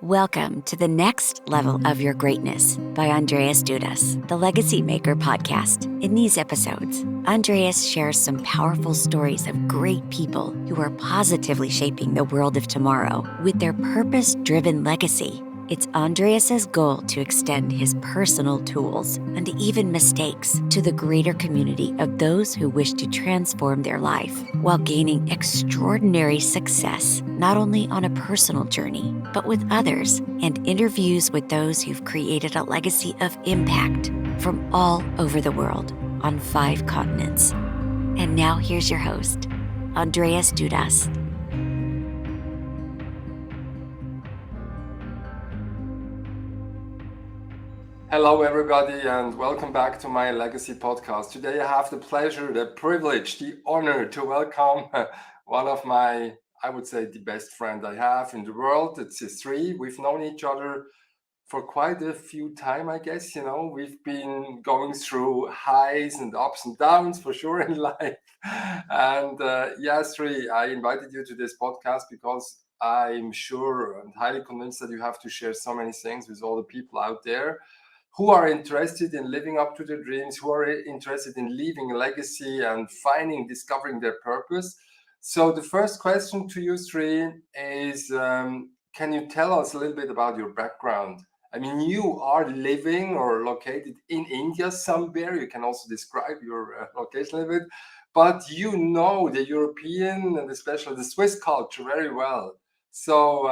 Welcome to the next level of your greatness by Andreas Dudas, the Legacy Maker podcast. In these episodes, Andreas shares some powerful stories of great people who are positively shaping the world of tomorrow with their purpose-driven legacy. It's Andreas's goal to extend his personal tools and even mistakes to the greater community of those who wish to transform their life while gaining extraordinary success, not only on a personal journey, but with others, and interviews with those who've created a legacy of impact from all over the world on 5 continents. And now here's your host, Andreas Dudas. Hello, everybody, and welcome back to my Legacy podcast. Today, I have the pleasure, the privilege, the honor to welcome one of my, I would say, the best friend I have in the world. It's Sri. We've known each other for quite a few time, I guess. We've been going through highs and ups and downs for sure in life. And Sri, I invited you to this podcast because I'm sure and highly convinced that you have to share so many things with all the people out there who are interested in living up to their dreams, who are interested in leaving a legacy and discovering their purpose. So the first question to you, Sri, is can you tell us a little bit about your background? I mean, you are living or located in India somewhere. You can also describe your location a little bit, but you know the European and especially the Swiss culture very well. So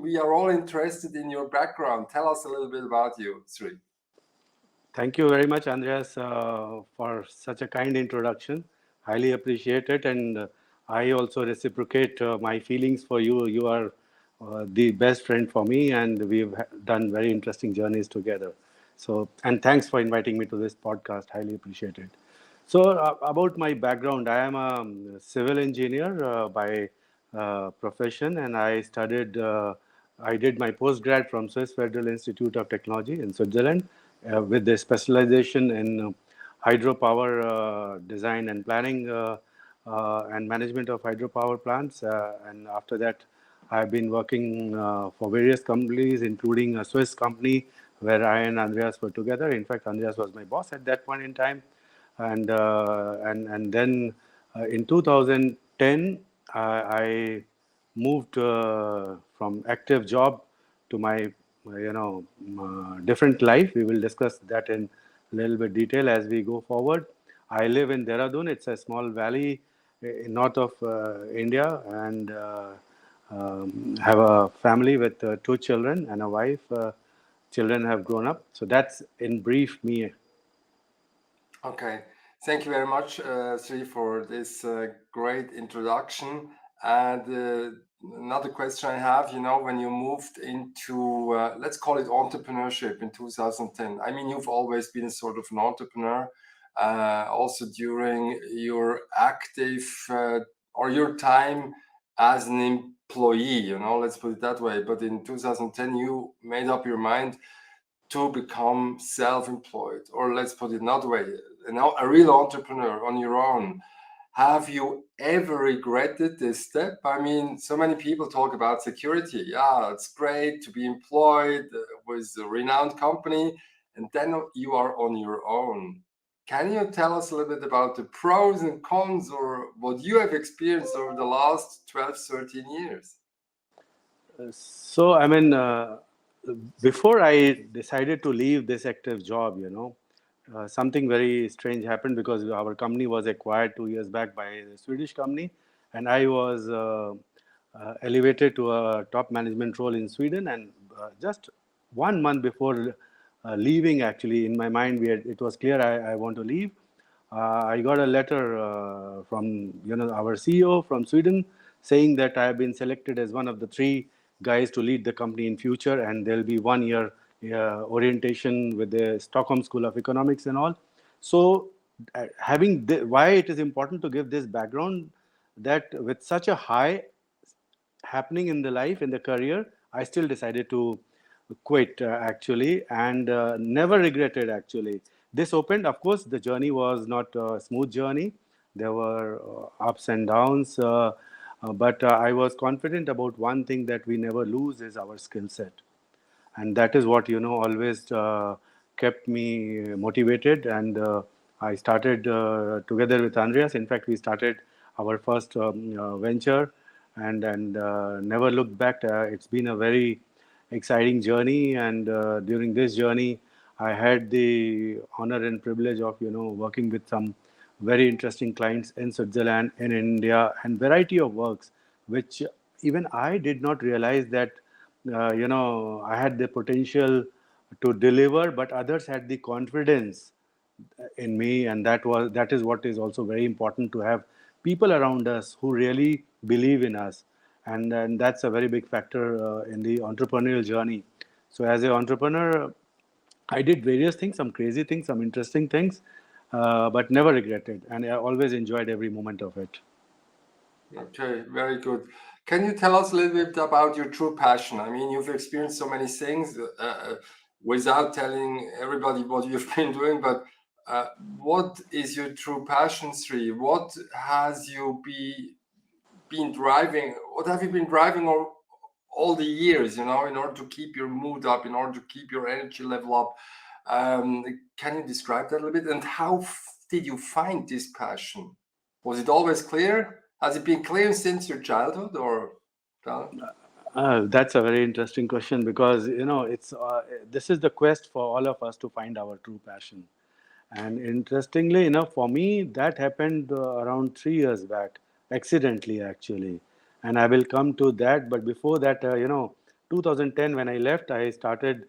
we are all interested in your background. Tell us a little bit about you, Sri. Thank you very much, Andreas, for such a kind introduction. Highly appreciate it, and I also reciprocate my feelings for you. You are the best friend for me, and we've done very interesting journeys together. So, and thanks for inviting me to this podcast. Highly appreciate it. So, about my background, I am a civil engineer by profession, and I did my postgrad from Swiss Federal Institute of Technology in Switzerland with the specialization in hydropower design and planning and management of hydropower plants. And after that, I've been working for various companies, including a Swiss company where I and Andreas were together. In fact, Andreas was my boss at that point in time. And then in 2010, I moved from active job to my different life. We will discuss that in a little bit detail as we go forward. I live in Dehradun. It's a small valley north of India, and have a family with 2 children and a wife. Children have grown up. So that's in brief me. Okay, thank you very much, Sri, for this great introduction. And another question I have, when you moved into, let's call it entrepreneurship in 2010, I mean, you've always been a sort of an entrepreneur, also during your active or your time as an employee, let's put it that way. But in 2010, you made up your mind to become self-employed, or let's put it another way, a real entrepreneur on your own. Have you ever regretted this step? I mean, so many people talk about security. Yeah, it's great to be employed with a renowned company, and then you are on your own. Can you tell us a little bit about the pros and cons, or what you have experienced over the last 12, 13 years? So, I mean, before I decided to leave this active job, something very strange happened because our company was acquired 2 years back by a Swedish company, and I was elevated to a top management role in Sweden. And just 1 month before leaving, actually, in my mind, it was clear I want to leave. I got a letter from our CEO from Sweden saying that I have been selected as one of the 3 guys to lead the company in future, and there'll be 1 year orientation with the Stockholm School of Economics and all. So, why it is important to give this background, that with such a high happening in the life, in the career, I still decided to quit actually, and never regretted actually. This opened, of course, the journey was not a smooth journey. There were ups and downs, but I was confident about one thing, that we never lose is our skill set. and that is what always kept me motivated. And I started together with Andreas. In fact, we started our first venture, and never looked back. It's been a very exciting journey, and during this journey, I had the honor and privilege of working with some very interesting clients in Switzerland, in India, and variety of works, which even I did not realize that I had the potential to deliver, but others had the confidence in me, and that is what is also very important, to have people around us who really believe in us, and that's a very big factor in the entrepreneurial journey. So as an entrepreneur, I did various things, some crazy things, some interesting things, but never regretted, and I always enjoyed every moment of it. Okay, very good. Can you tell us a little bit about your true passion? I mean, you've experienced so many things without telling everybody what you've been doing, but what is your true passion, Sri? What has you been driving? What have you been driving all the years, in order to keep your mood up, in order to keep your energy level up? Can you describe that a little bit? And how did you find this passion? Was it always clear? Has it been clear since your childhood, or? That's a very interesting question, because it's this is the quest for all of us to find our true passion. And interestingly enough, for me, that happened around 3 years back, accidentally actually. And I will come to that. But before that, 2010, when I left, I started.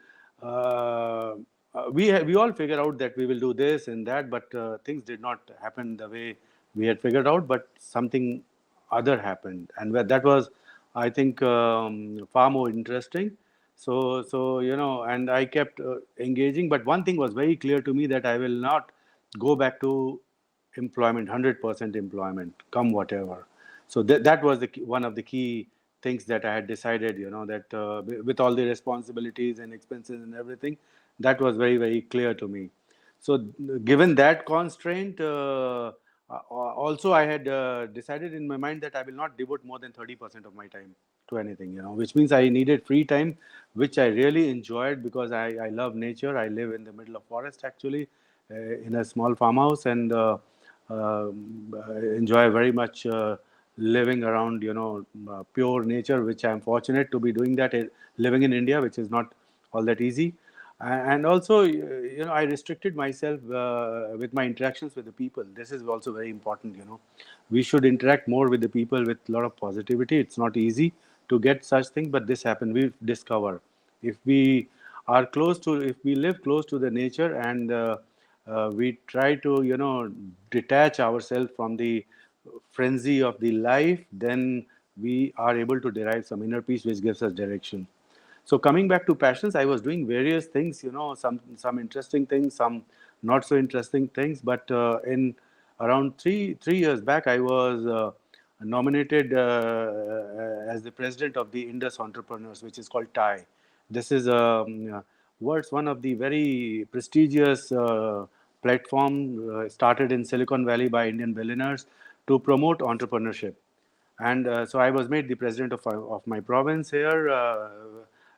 We all figured out that we will do this and that, but things did not happen the way we had figured out. But something other happened, and that was, I think, far more interesting. So and I kept engaging. But one thing was very clear to me, that I will not go back to employment, 100% employment, come whatever. So that was one of the key things that I had decided, that with all the responsibilities and expenses and everything, that was very, very clear to me. So given that constraint, also I had decided in my mind that I will not devote more than 30% of my time to anything, which means I needed free time, which I really enjoyed, because I love nature. I live in the middle of forest actually, in a small farmhouse, and enjoy very much living around, pure nature, which I'm fortunate to be doing that, living in India, which is not all that easy. And also, I restricted myself with my interactions with the people. This is also very important. We should interact more with the people with a lot of positivity. It's not easy to get such thing, but this happened. We discover, if we if we live close to the nature, and we try to detach ourselves from the frenzy of the life, then we are able to derive some inner peace, which gives us direction. So coming back to passions, I was doing various things, some interesting things, some not so interesting things. But in around three years back, I was nominated as the president of the Indus Entrepreneurs, which is called TIE. This is world's one of the very prestigious platform, started in Silicon Valley by Indian billionaires to promote entrepreneurship. And so I was made the president of my province here.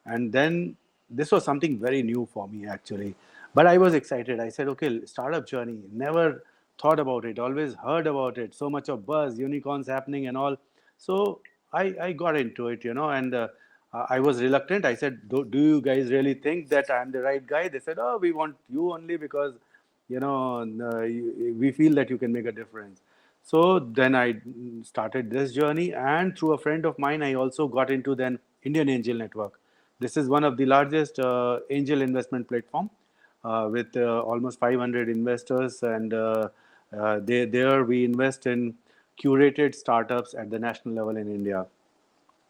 And then this was something very new for me actually. But I was excited. I said, okay, startup journey. Never thought about it, always heard about it. So much of buzz, unicorns happening and all. So I got into it, and I was reluctant. I said, do you guys really think that I'm the right guy? They said, oh, we want you only because, we feel that you can make a difference. So then I started this journey, and through a friend of mine, I also got into then Indian Angel Network. This is one of the largest angel investment platform, with almost 500 investors, and there we invest in curated startups at the national level in India.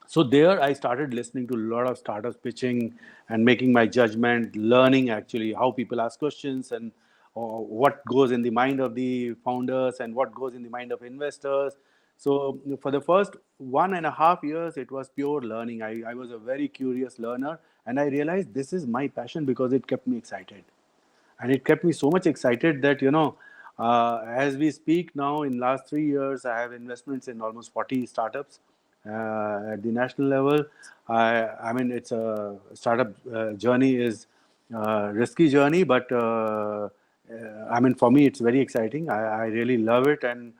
So there I started listening to a lot of startups pitching and making my judgment, learning actually how people ask questions, and what goes in the mind of the founders and what goes in the mind of investors. So for the first 1.5 years, it was pure learning. I was a very curious learner, and I realized this is my passion, because it kept me excited. And it kept me so much excited that, as we speak now, in last 3 years, I have investments in almost 40 startups, at the national level. I mean, it's a startup journey is risky journey, but I mean, for me, it's very exciting. I really love it, and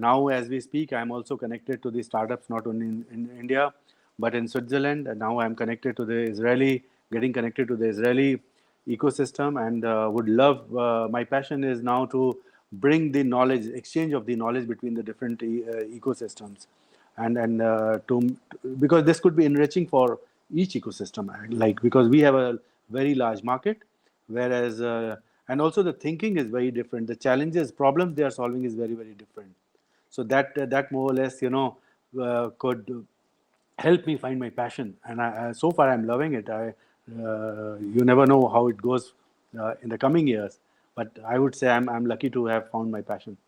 now as we speak, I'm also connected to the startups not only in India but in Switzerland. And now I'm connected to the Israeli, getting connected to the Israeli ecosystem, and would love. My passion is now to bring the knowledge, exchange of the knowledge between the different ecosystems, and to because this could be enriching for each ecosystem. Like because we have a very large market, whereas and also the thinking is very different. The challenges, problems they are solving is very different. So that more or less, could help me find my passion. And so far, I'm loving it. You never know how it goes in the coming years, but I would say I'm lucky to have found my passion.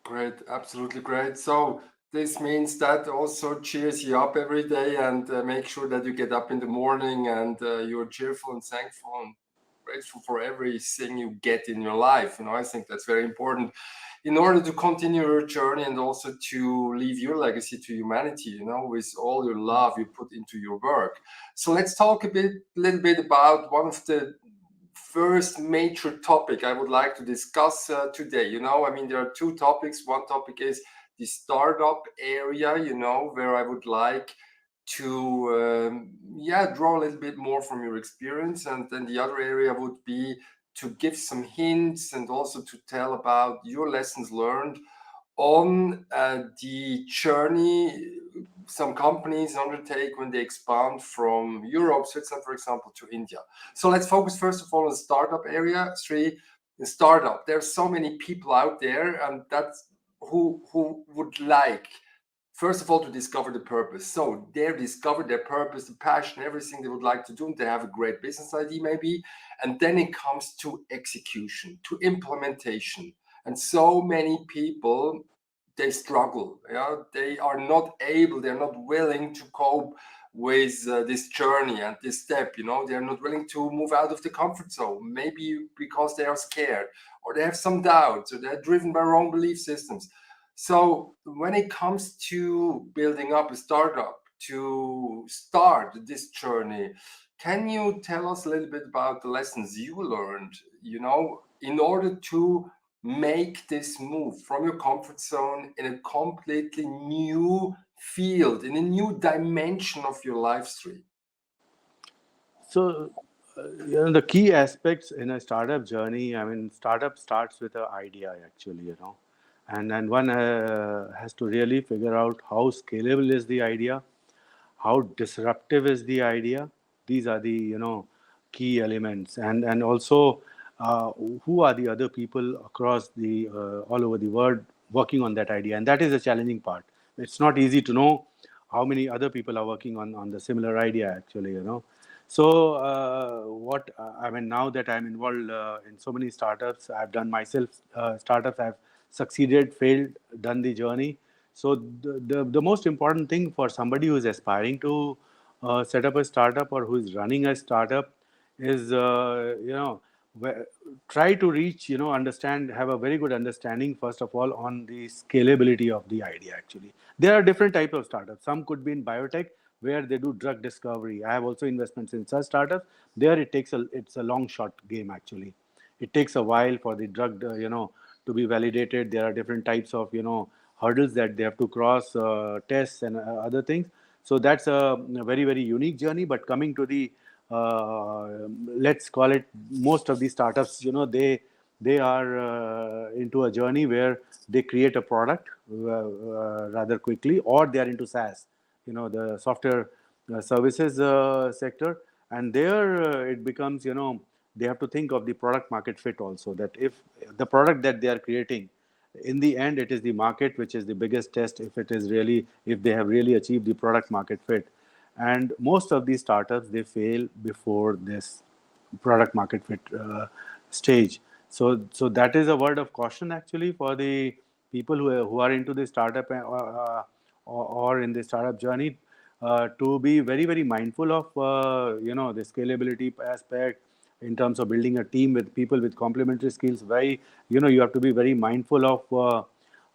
Great, absolutely great. So this means that also cheers you up every day and make sure that you get up in the morning and you're cheerful and thankful and grateful for everything you get in your life. I think that's very important in order to continue your journey and also to leave your legacy to humanity, with all your love you put into your work. So let's talk little bit about one of the first major topic I would like to discuss today. I mean, there are two topics. One topic is the startup area, where I would like to, draw a little bit more from your experience. And then the other area would be to give some hints and also to tell about your lessons learned on the journey some companies undertake when they expand from Europe, Switzerland, for example, to India. So let's focus first of all on the startup area. The startup. There's so many people out there, and that's who would like, first of all, to discover the purpose. So they discover their purpose, the passion, everything they would like to do. And they have a great business idea, maybe. And then it comes to execution, to implementation. And so many people, they struggle. They are not able, they're not willing to cope with this journey and this step. They're not willing to move out of the comfort zone, maybe because they are scared or they have some doubts or they're driven by wrong belief systems. So when it comes to building up a startup to start this journey, can you tell us a little bit about the lessons you learned, in order to make this move from your comfort zone in a completely new field, in a new dimension of your life stream? So, the key aspects in a startup journey, I mean, startup starts with an idea actually, and then one has to really figure out how scalable is the idea, how disruptive is the idea. These are the key elements, and also uh, who are the other people across the all over the world working on that idea, and that is a challenging part. It's not easy to know how many other people are working on the similar idea actually, so what I mean, now that I'm involved in so many startups, I've done myself startups, I've succeeded, failed, done the journey. So the most important thing for somebody who is aspiring to set up a startup or who is running a startup is where, try to reach, understand, have a very good understanding first of all on the scalability of the idea. Actually, there are different types of startups. Some could be in biotech where they do drug discovery. I have also investments in such startups. There it's a long shot game actually. It takes a while for the drug to be validated. There are different types of hurdles that they have to cross, tests and other things. So that's a very unique journey. But coming to the let's call it, most of these startups, they are into a journey where they create a product rather quickly, or they are into SaaS, the software services sector. And there it becomes, they have to think of the product market fit also, that if the product that they are creating, in the end it is the market which is the biggest test, if they have really achieved the product market fit. And most of these startups, they fail before this product market fit stage. So that is a word of caution actually for the people who are into the startup or in the startup journey, to be very mindful of the scalability aspect in terms of building a team with people with complementary skills. You have to be very mindful of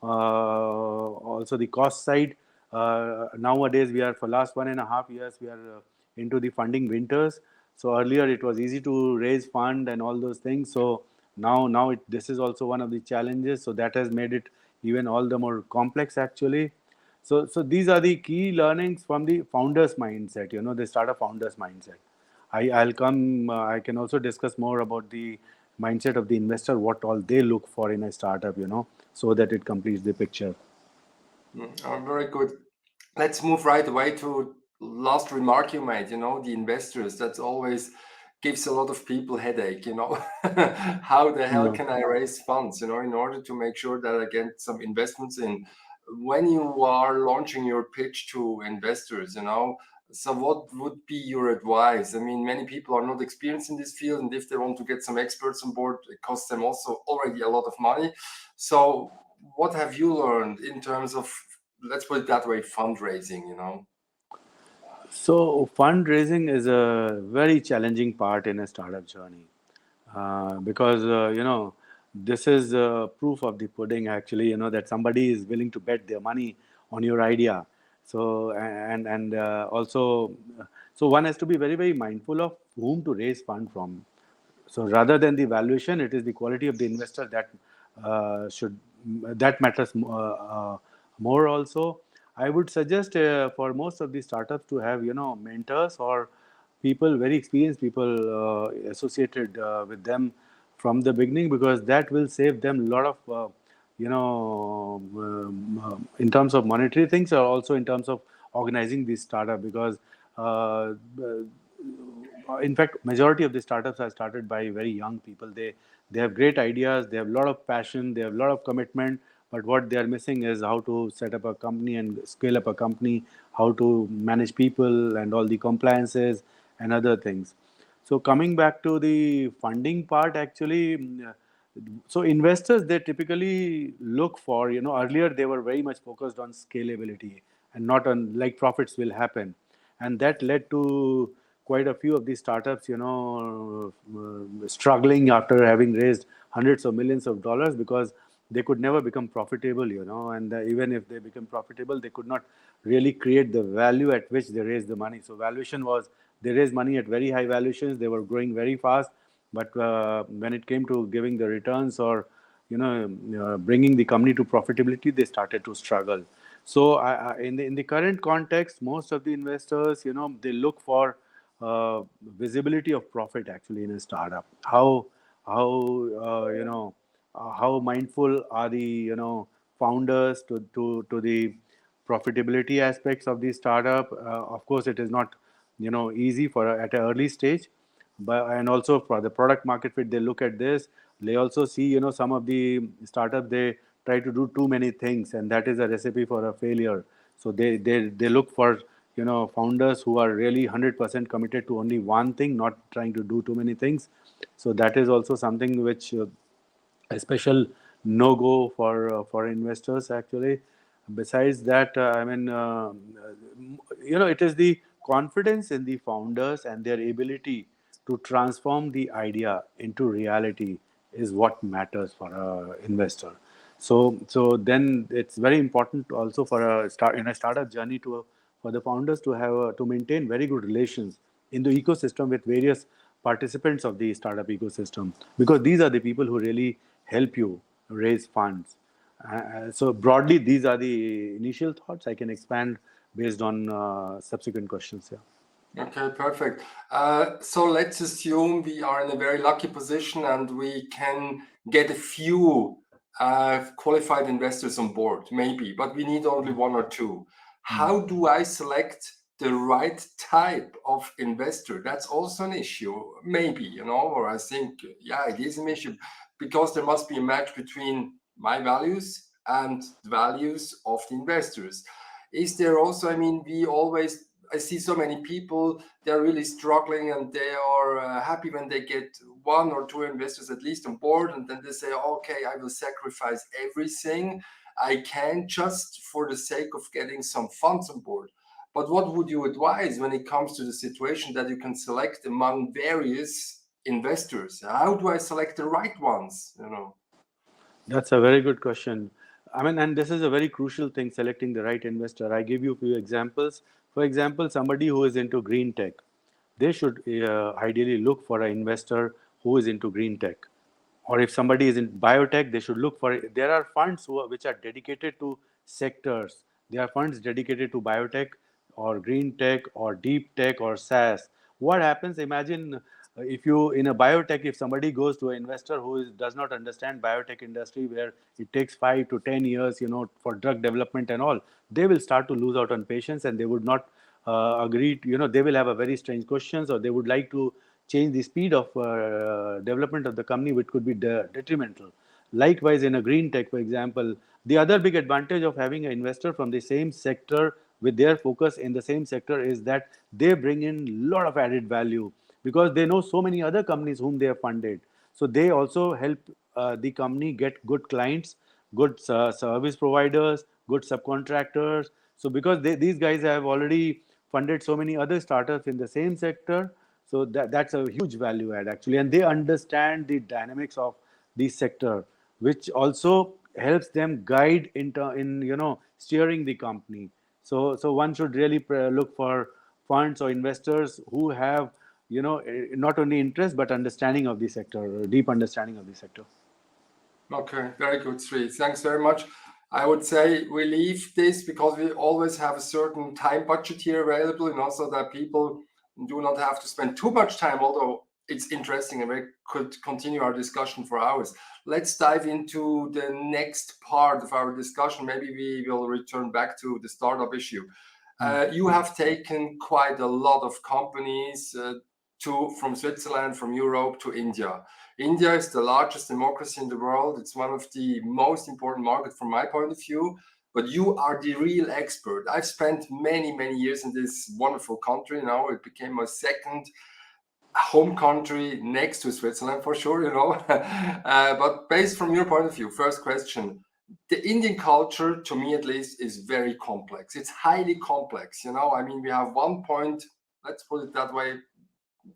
also the cost side. Nowadays, we are for last 1.5 years, we are into the funding winters. So earlier it was easy to raise fund and all those things. So this is also one of the challenges. So that has made it even all the more complex actually. So these are the key learnings from the founder's mindset, the startup founder's mindset. I can also discuss more about the mindset of the investor, what all they look for in a startup, so that it completes the picture. Very good. Let's move right away to last remark you made, the investors. That's always gives a lot of people headache, How the hell Yeah. can I raise funds, in order to make sure that I get some investments in? When you are launching your pitch to investors, so what would be your advice? I mean, many people are not experienced in this field, and if they want to get some experts on board, it costs them also already a lot of money. So what have you learned in terms of, let's put it that way, fundraising? So fundraising is a very challenging part in a startup journey, because this is proof of the pudding actually. That somebody is willing to bet their money on your idea. So also, so one has to be very mindful of whom to raise fund from. So rather than the valuation, it is the quality of the investor should that matters more also. I would suggest for most of the startups to have mentors or people, very experienced people associated with them from the beginning, because that will save them a lot of in terms of monetary things, or also in terms of organizing the startup, because in fact, majority of the startups are started by very young people. They have great ideas, they have a lot of passion, they have a lot of commitment, but what they are missing is how to set up a company and scale up a company, how to manage people and all the compliances and other things. So coming back to the funding part, actually, so investors, they typically look for, earlier they were very much focused on scalability and not on like profits will happen, and that led to quite a few of these startups, struggling after having raised hundreds of millions of dollars, because they could never become profitable, and even if they become profitable, they could not really create the value at which they raised the money. So valuation was, they raised money at very high valuations, they were growing very fast, but when it came to giving the returns or bringing the company to profitability, they started to struggle. So in the current context, most of the investors, they look for visibility of profit actually in a startup. How mindful are the founders to the profitability aspects of the startup? Of course, it is not easy for at an early stage, but and also for the product market fit, they look at this. They also see, some of the startups, they try to do too many things, and that is a recipe for a failure. So they look for founders who are really 100% committed to only one thing, not trying to do too many things. So that is also something which a special no go for investors actually. Besides that, it is the confidence in the founders and their ability to transform the idea into reality is what matters for a investor. So then it's very important also for a startup journey for the founders to have to maintain very good relations in the ecosystem with various participants of the startup ecosystem, because these are the people who really help you raise funds. So broadly, these are the initial thoughts. I can expand based on subsequent questions here. Okay, perfect. So let's assume we are in a very lucky position and we can get a few qualified investors on board, maybe, but we need only one or two. How do I select the right type of investor? That's also an issue, maybe, or I think, yeah, it is an issue, because there must be a match between my values and the values of the investors. Is there also, I mean, I see so many people, they're really struggling and they are happy when they get one or two investors at least on board. And then they say, okay, I will sacrifice everything I can just for the sake of getting some funds on board. But what would you advise when it comes to the situation that you can select among various investors? How do I select the right ones? That's a very good question. I mean, and this is a very crucial thing, selecting the right investor. I give you a few examples. For example, somebody who is into green tech, they should ideally look for an investor who is into green tech. Or if somebody is in biotech, they should look for, there are funds which are dedicated to sectors. There are funds dedicated to biotech or green tech or deep tech or SaaS. What happens? Imagine if you in a biotech, if somebody goes to an investor who does not understand biotech industry, where it takes 5 to 10 years, for drug development and all, they will start to lose out on patients, and they would not agree. They will have a very strange questions, or they would like to change the speed of development of the company, which could be detrimental. Likewise, in a green tech, for example, the other big advantage of having an investor from the same sector with their focus in the same sector is that they bring in a lot of added value, because they know so many other companies whom they have funded. So they also help the company get good clients, good service providers, good subcontractors. So because these guys have already funded so many other startups in the same sector, so that's a huge value add actually, and they understand the dynamics of the sector, which also helps them guide in steering the company. So one should really look for funds or investors who have not only interest but understanding of the sector, deep understanding of the sector. Okay, very good, Sri. Thanks very much. I would say we leave this because we always have a certain time budget here available, so that people do not have to spend too much time, although it's interesting and we could continue our discussion for hours. Let's dive into the next part of our discussion. Maybe we will return back to the startup issue. You have taken quite a lot of companies from Switzerland, from Europe to India. India is the largest democracy in the world. It's one of the most important markets from my point of view. But you are the real expert. I've spent many, many years in this wonderful country. Now it became my second home country next to Switzerland for sure, but based from your point of view, first question, the Indian culture, to me at least, is very complex. It's highly complex. I mean, we have let's put it that way,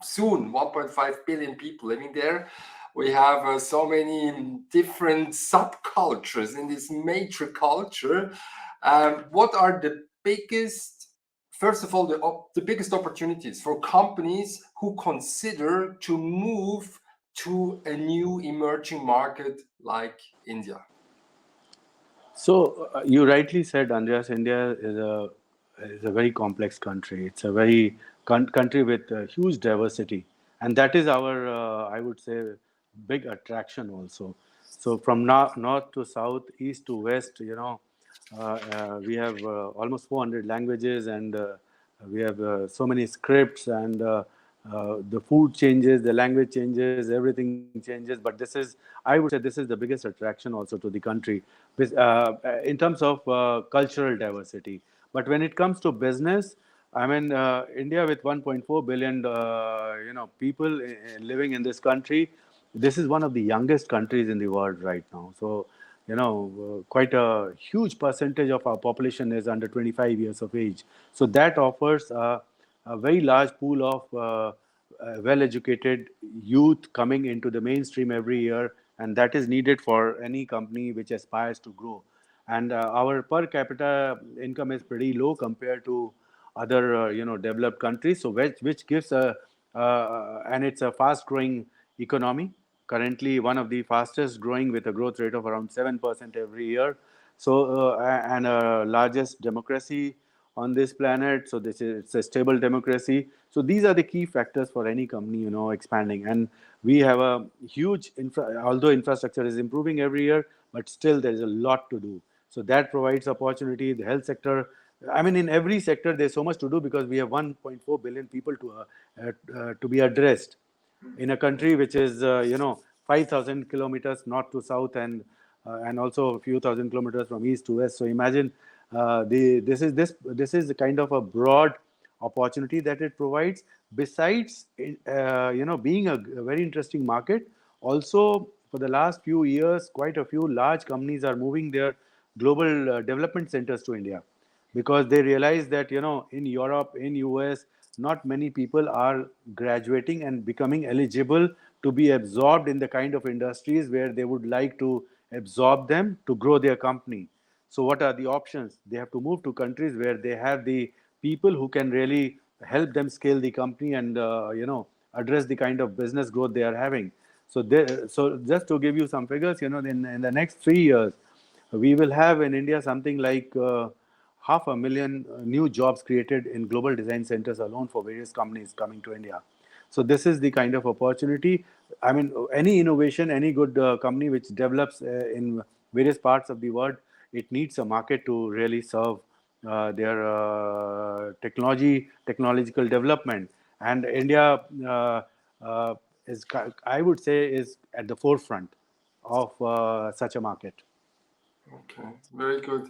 soon 1.5 billion people living there. We have so many different subcultures in this major culture. What are the biggest, first of all, the biggest opportunities for companies who consider to move to a new emerging market like India? So you rightly said, Andreas, India is a very complex country. It's a very country with huge diversity, and that is our I would say big attraction also. So from north to south, east to west, we have almost 400 languages, and we have so many scripts, and the food changes, the language changes, everything changes. But I would say, this is the biggest attraction also to the country, in terms of cultural diversity. But when it comes to business, I mean, India with 1.4 billion, people living in this country, this is one of the youngest countries in the world right now. So, quite a huge percentage of our population is under 25 years of age. So that offers a very large pool of well-educated youth coming into the mainstream every year, and that is needed for any company which aspires to grow. And our per capita income is pretty low compared to other developed countries, so which gives and it's a fast growing economy, currently one of the fastest growing, with a growth rate of around 7% every year. So and largest democracy on this planet. So it's a stable democracy. So these are the key factors for any company expanding. And we have a huge although infrastructure is improving every year, but still there is a lot to do. So that provides opportunity. The health sector, I mean, in every sector there's so much to do, because we have 1.4 billion people to be addressed in a country which is 5,000 kilometers north to south, and also a few thousand kilometers from east to west. So imagine this is the kind of a broad opportunity that it provides. Besides being a very interesting market, also for the last few years, quite a few large companies are moving their global development centers to India, because they realize that in Europe, in US, not many people are graduating and becoming eligible to be absorbed in the kind of industries where they would like to absorb them to grow their company. So what are the options? They have to move to countries where they have the people who can really help them scale the company and address the kind of business growth they are having. So just to give you some figures, in the next 3 years, we will have in India something like 500,000 new jobs created in global design centers alone for various companies coming to India. So this is the kind of opportunity. I mean, any innovation, any good company which develops in various parts of the world, it needs a market to really serve their technological development. And India uh, is, I would say, is at the forefront of such a market. Okay, very good.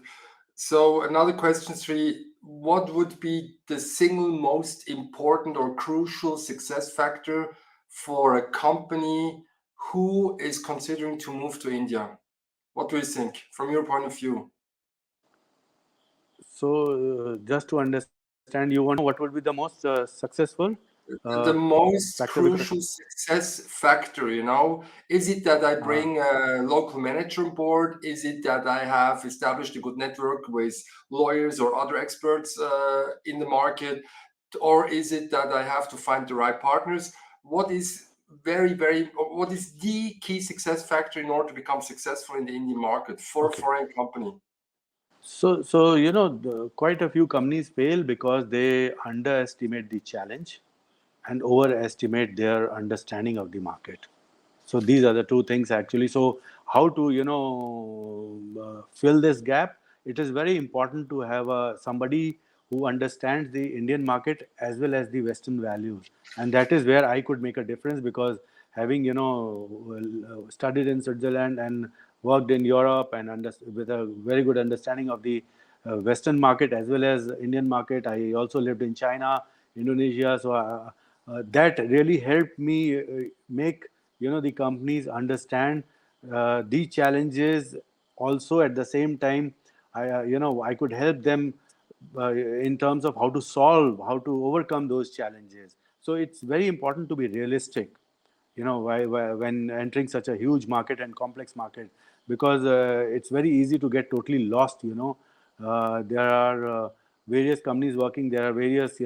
So another question three, what would be the single most important or crucial success factor for a company who is considering to move to India? What do you think from your point of view? So, just to understand, you want to know what would be the most successful The most factor? Because crucial success factor, is it that I bring a local manager on board? Is it that I have established a good network with lawyers or other experts in the market? Or is it that I have to find the right partners? What is what is the key success factor in order to become successful in the Indian market for a okay, foreign company? so quite a few companies fail because they underestimate the challenge and overestimate their understanding of the market. So these are the two things actually. So how to fill this gap? It is very important to have somebody who understands the Indian market as well as the Western values, and that is where I could make a difference because having studied in Switzerland and worked in Europe and with a very good understanding of the Western market as well as Indian market. I also lived in China, Indonesia, so that really helped me make the companies understand the challenges. Also, at the same time, I could help them in terms of how to solve, how to overcome those challenges. So it's very important to be realistic, when entering such a huge market and complex market, because it's very easy to get totally lost. There are various companies working. There are various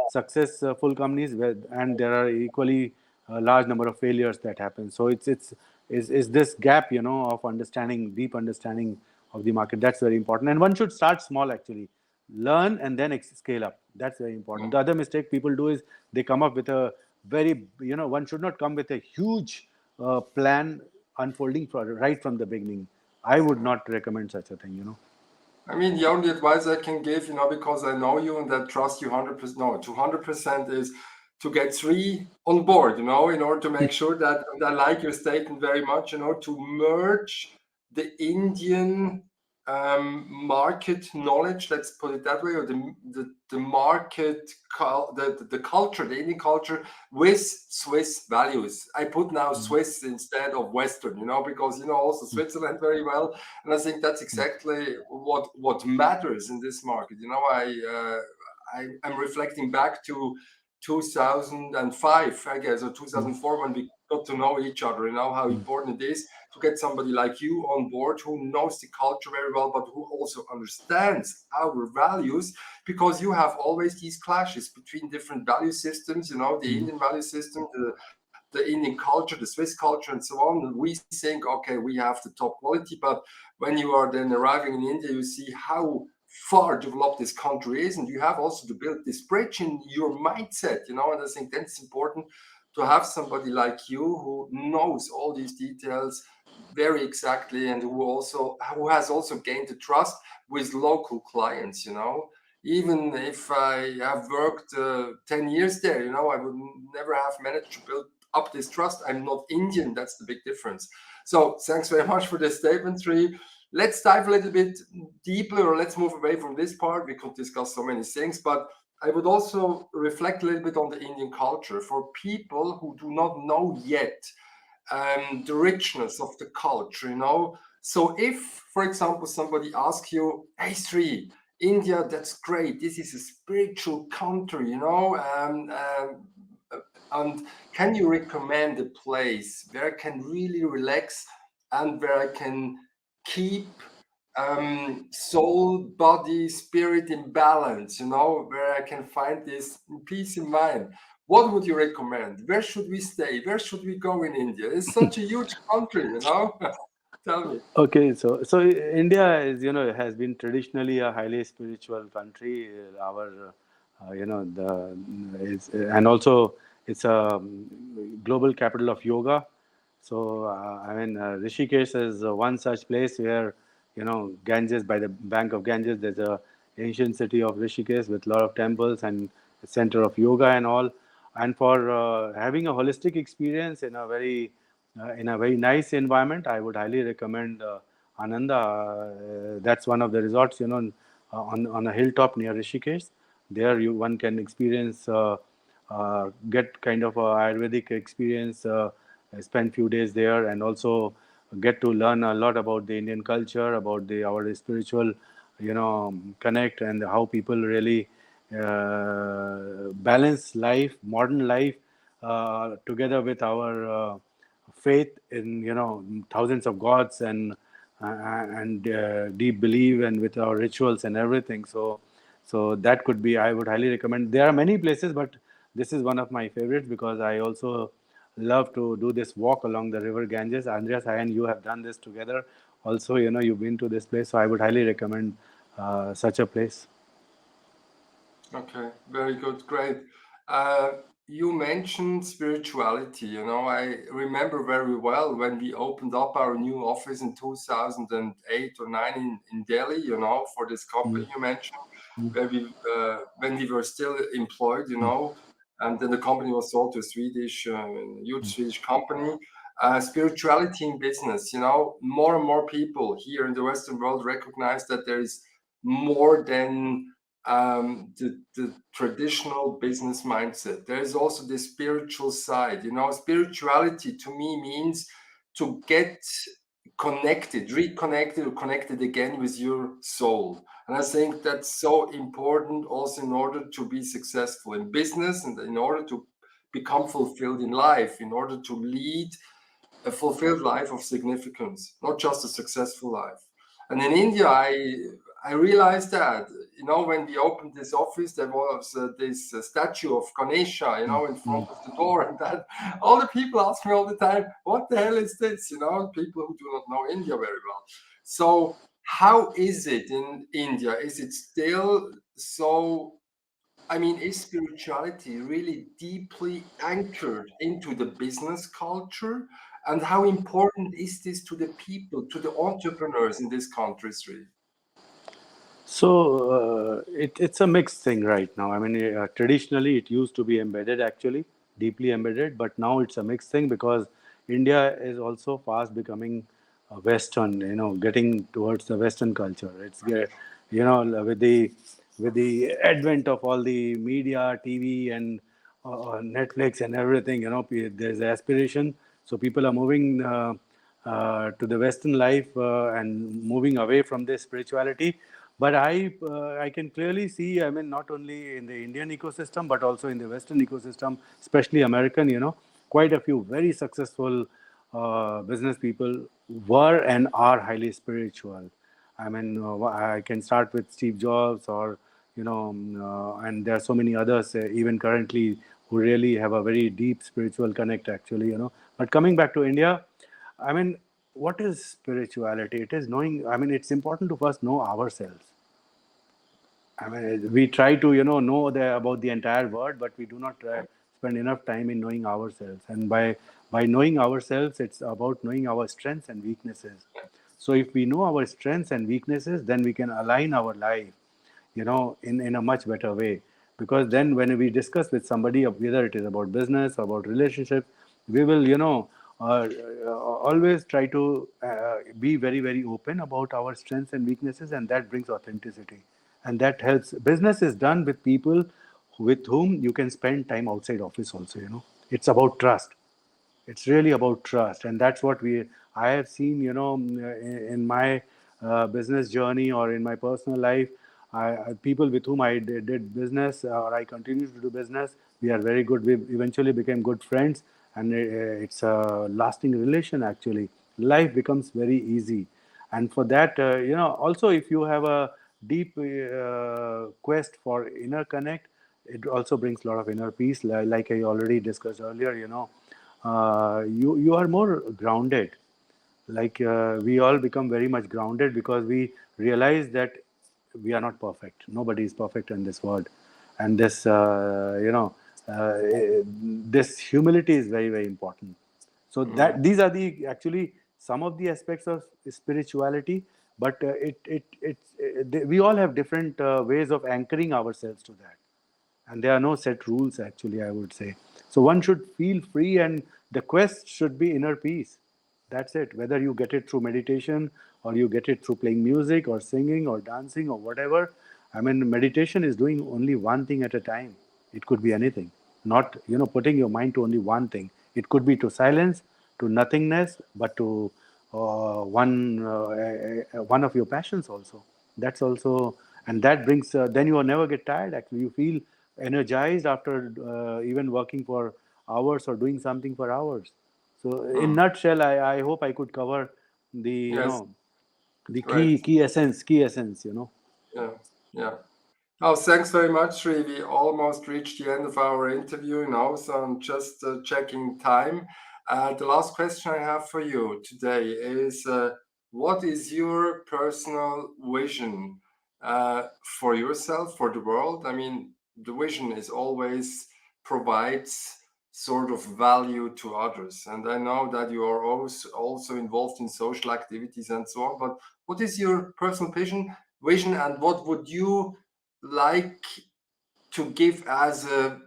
successful companies and there are equally a large number of failures that happen. So it's is this gap of understanding, deep understanding of the market, that's very important. And one should start small actually, learn and then scale up. That's very important. The other mistake people do is they come up with a very, one should not come with a huge plan unfolding right from the beginning. I would not recommend such a thing. I mean, the only advice I can give, because I know you and I trust you 100%, no, 200% is to get three on board, in order to make sure that, and I like your statement very much, to merge the Indian market knowledge, let's put it that way, or the market, the culture, the Indian culture with Swiss values. I put now Swiss instead of Western, because also Switzerland very well, and I think that's exactly what matters in this market. I'm reflecting back to 2005, I guess, or 2004, when we got to know each other. How important it is to get somebody like you on board who knows the culture very well, but who also understands our values, because you have always these clashes between different value systems. The Indian value system, the Indian culture, the Swiss culture, and so on. And we think, okay, we have the top quality, but when you are then arriving in India, you see how far developed this country is, and you have also to build this bridge in your mindset. And I think that's important to have somebody like you who knows all these details very exactly, and who has also gained the trust with local clients. Even if I have worked 10 years there, I would never have managed to build up this trust. I'm not Indian. That's the big difference. So thanks very much for this statement, Sri. Let's dive a little bit deeper, or let's move away from this part. We could discuss so many things, but I would also reflect a little bit on the Indian culture for people who do not know yet the richness of the culture. So if, for example, somebody asks you, hey, Sri, India, that's great. This is a spiritual country, and can you recommend a place where I can really relax and where I can keep soul, body, spirit in balance, where I can find this peace in mind. What would you recommend? Where should we stay? Where should we go in India? It's such a huge country. Tell me. Okay, so India is, has been traditionally a highly spiritual country. Our, the is, and also it's a global capital of yoga. So Rishikesh is one such place where, Ganges, by the bank of Ganges, there's a ancient city of Rishikesh with a lot of temples and a center of yoga and all. And for having a holistic experience in a very nice environment, I would highly recommend Ananda. That's one of the resorts, on a hilltop near Rishikesh. There, one can experience, get kind of a Ayurvedic experience, spend few days there, and also get to learn a lot about the Indian culture, about our spiritual, connect, and how people really balance life, modern life, together with our faith in, thousands of gods and deep belief, and with our rituals and everything. So that could be, I would highly recommend. There are many places, but this is one of my favorites because I also love to do this walk along the river Ganges. Andreas, I and you have done this together. Also, you've been to this place, so I would highly recommend such a place. Okay, very good, great. Uh, you mentioned spirituality. I remember very well when we opened up our new office in 2008 or 9 in Delhi, for this company Mm. you mentioned, where when we were still employed, and then the company was sold to a huge Swedish company. Spirituality in business, more and more people here in the Western world recognize that there is more than the traditional business mindset. There is also the spiritual side. Spirituality to me means to get connected, reconnected, or connected again with your soul. And I think that's so important also in order to be successful in business and in order to become fulfilled in life, in order to lead a fulfilled life of significance, not just a successful life. And in India, I realized that, when we opened this office, there was this statue of Ganesha, in front of the door, and that all the people ask me all the time, "What the hell is this?" People who do not know India very well. So, how is it in India? Is it still so? I mean, is spirituality really deeply anchored into the business culture? And how important is this to the people, to the entrepreneurs in this country, really? So it's a mixed thing right now. I mean, traditionally it used to be embedded, actually, deeply embedded, but now it's a mixed thing because India is also fast becoming Western. Getting towards the Western culture. With the advent of all the media, TV, and Netflix and everything. There's aspiration. So people are moving to the Western life and moving away from their spirituality. But I can clearly see, I mean, not only in the Indian ecosystem, but also in the Western ecosystem, especially American, quite a few very successful business people were and are highly spiritual. I mean, I can start with Steve Jobs, or, and there are so many others, even currently, who really have a very deep spiritual connect, actually. But coming back to India, I mean, what is spirituality? It is knowing, I mean, it's important to first know ourselves. I mean, we try to, know about the entire world, but we do not spend enough time in knowing ourselves. And by knowing ourselves, it's about knowing our strengths and weaknesses. So if we know our strengths and weaknesses, then we can align our life, in a much better way. Because then when we discuss with somebody, of whether it is about business or about relationship, we will, always try to be very, very open about our strengths and weaknesses, and that brings authenticity. And that helps. Business is done with people with whom you can spend time outside office also. It's about trust. It's really about trust, and that's what I have seen, in my business journey or in my personal life. People with whom I did business, or I continue to do business, we are very good. We eventually became good friends, and it's a lasting relation, actually. life becomes very easy. And for that, also if you have a deep quest for inner connect, it also brings a lot of inner peace. Like I already discussed earlier, you are more grounded. Like we all become very much grounded because we realize that we are not perfect. Nobody is perfect in this world, and this humility is very, very important. So Mm. that these are the actually some of the aspects of spirituality, but we all have different ways of anchoring ourselves to that, and there are no set rules actually, I would say. So one should feel free, and the quest should be inner peace. That's it. Whether you get it through meditation, or you get it through playing music or singing or dancing or whatever. I mean, meditation is doing only one thing at a time. It could be anything, not putting your mind to only one thing. It could be to silence, to nothingness, but to one of your passions also. That's also, and that brings, then you will never get tired. Actually, you feel energized after even working for hours or doing something for hours. So in Mm. nutshell, I hope I could cover the Yes, the great. key essence. Yeah, yeah. Oh, thanks very much, Sri. We almost reached the end of our interview now, so I'm just checking time. The last question I have for you today is what is your personal vision for yourself, for the world? I mean, the vision is always provides sort of value to others. And I know that you are also involved in social activities and so on, but what is your personal vision and what would you like to give as a,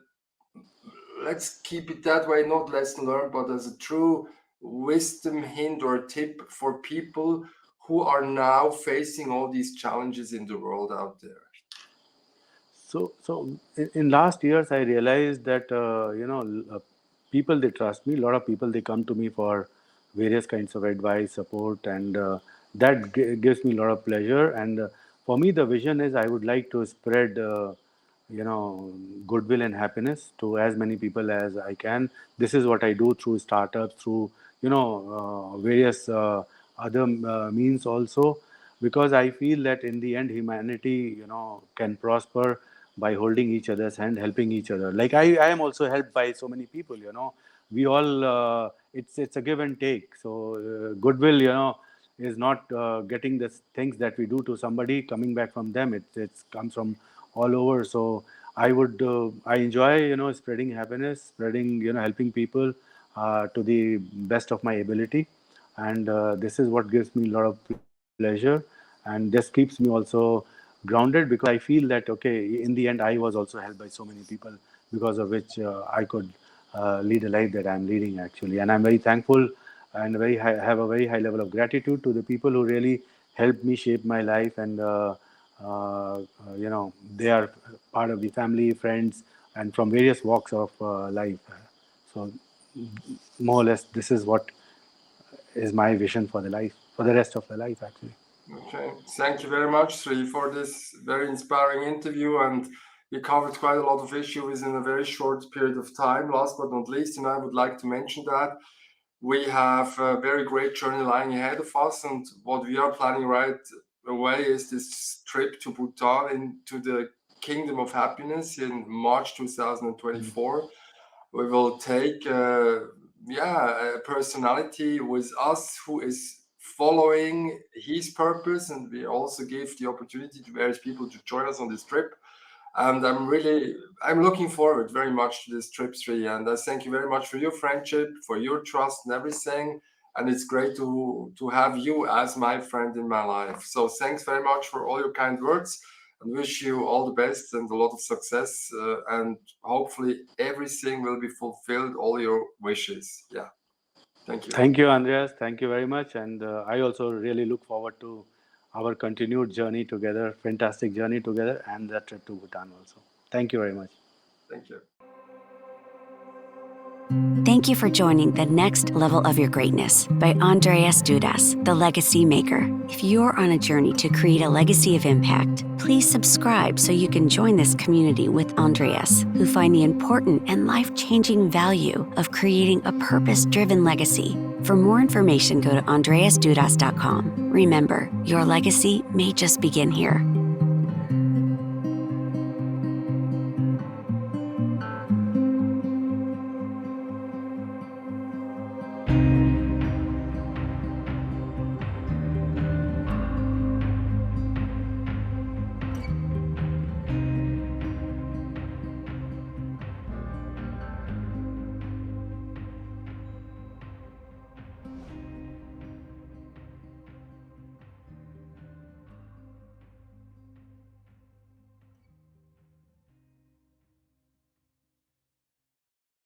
let's keep it that way, not lesson learned, but as a true wisdom hint or tip for people who are now facing all these challenges in the world out there? So in last years, I realized that people, they trust me. A lot of people, they come to me for various kinds of advice, support, and that gives me a lot of pleasure. And for me, the vision is I would like to spread goodwill and happiness to as many people as I can. This is what I do through startups, through various other means also, because I feel that in the end, humanity can prosper by holding each other's hand, helping each other. Like I am also helped by so many people. We all it's a give and take. So goodwill, is not getting the things that we do to somebody coming back from them. It comes from all over. So I enjoy spreading happiness, spreading helping people to the best of my ability, and this is what gives me a lot of pleasure, and this keeps me also grounded because I feel that okay, in the end I was also helped by so many people, because of which I could lead a life that I'm leading actually, and I'm very thankful and have a very high level of gratitude to the people who really helped me shape my life, and they are part of the family, friends, and from various walks of life. So more or less, this is what is my vision for the life, for the rest of the life, actually. Okay, thank you very much, Sri, for this very inspiring interview. And we covered quite a lot of issues in a very short period of time. Last but not least, and I would like to mention that we have a very great journey lying ahead of us. And what we are planning right away is this trip to Bhutan into the Kingdom of Happiness in March 2024. We will take a personality with us who is following his purpose, and we also give the opportunity to various people to join us on this trip. And I'm looking forward very much to this trip, Sri. And I thank you very much for your friendship, for your trust and everything. And it's great to have you as my friend in my life. So thanks very much for all your kind words, and wish you all the best and a lot of success. And hopefully everything will be fulfilled, all your wishes. Yeah. Thank you. Thank you, Andreas. Thank you very much. And I also really look forward to our continued journey together, fantastic journey together, and the trip to Bhutan also. Thank you very much. Thank you. Thank you for joining The Next Level of Your Greatness by Andreas Dudas, the Legacy Maker. If you're on a journey to create a legacy of impact, please subscribe so you can join this community with Andreas, who find the important and life-changing value of creating a purpose-driven legacy. For more information, go to andreasdudas.com. Remember, your legacy may just begin here.